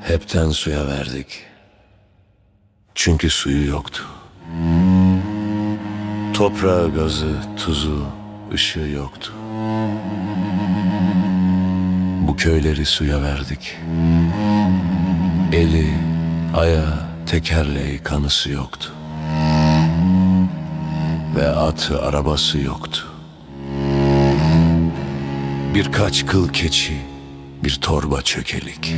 Hepten suya verdik. Çünkü suyu yoktu. Toprağı, gazı, tuzu, ışığı yoktu. Bu köyleri suya verdik. Eli, ayağı, tekerleği, kanısı yoktu. Ve atı, arabası yoktu. Birkaç kıl keçi, bir torba çökelik.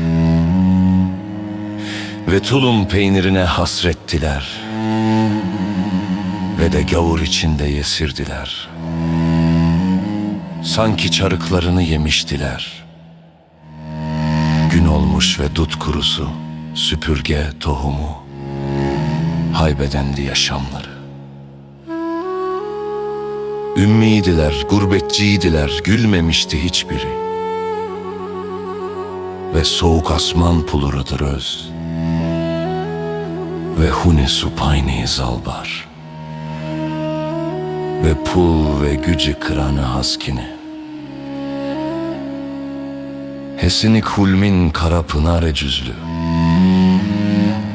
Ve tulum peynirine hasrettiler. Ve de gavur içinde yesirdiler. Sanki çarıklarını yemiştiler. Gün olmuş ve dut kurusu, süpürge tohumu, haybedendi yaşamları. Ümmiydiler, gurbetçiydiler, gülmemişti hiçbiri. Ve soğuk asman pulurudur öz. Ve hune supayneyi zalbar. Ve pul ve gücü kıranı haskine. Hesinik hulmin kara pınar ecüzlü.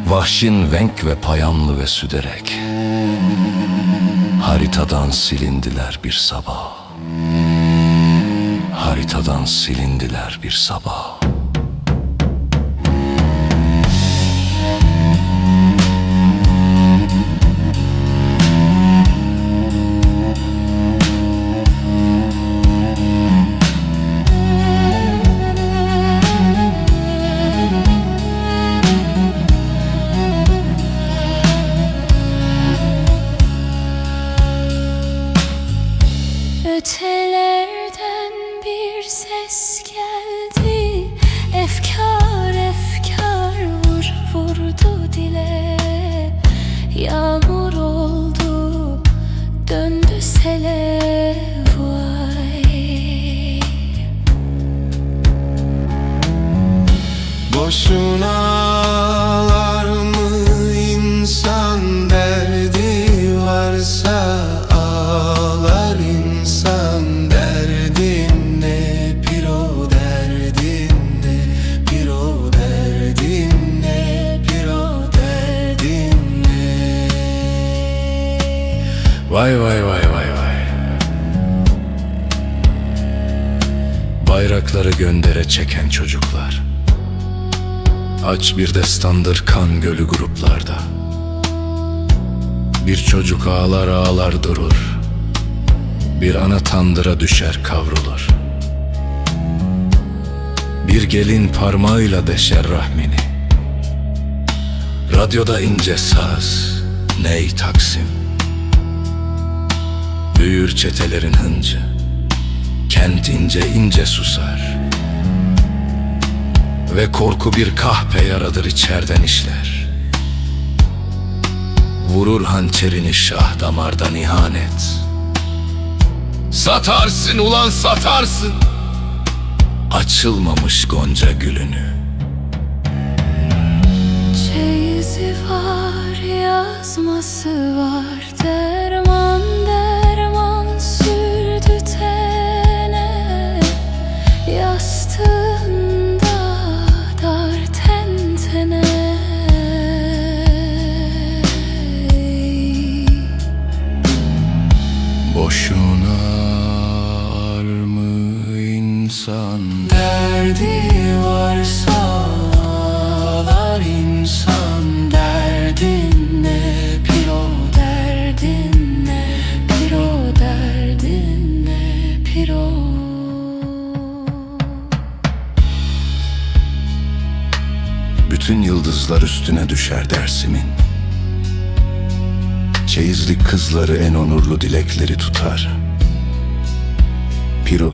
Vahşin venk ve payamlı ve süderek. Haritadan silindiler bir sabah. Haritadan silindiler bir sabah. Ötelerden bir ses geldi. Efkar efkar vurdu dile. Yağmur oldu, döndü sele. Vay. Boşuna ağlar mı insan, derdi varsa ağlar insan. Derdin ne piro, derdin ne piro, derdin ne piro, derdin ne. Vay vay vay vay vay. Bayrakları göndere çeken çocuklar. Aç bir destandır kan gölü gruplarda. Bir çocuk ağlar ağlar durur. Bir ana tandıra düşer kavrulur. Bir gelin parmağıyla deşer rahmini. Radyoda ince saz, ney Taksim. Büyür çetelerin hıncı, kent ince ince susar. Ve korku bir kahpe yaradır içerden işler. Vurur hançerini şah damardan ihanet. Satarsın ulan satarsın açılmamış gonca gülünü. Çeyizi var, yazması var. Derman derman sürdü tene. Yastığında dar tentene. Boşuna ağlar mı insan, Derdi varsa ağlar insan. Derdin ne piro, Derdin ne piro, derdin ne piro. bütün yıldızlar üstüne düşer Dersim'in. Çeyizlik kızları en onurlu dilekleri tutar. Piro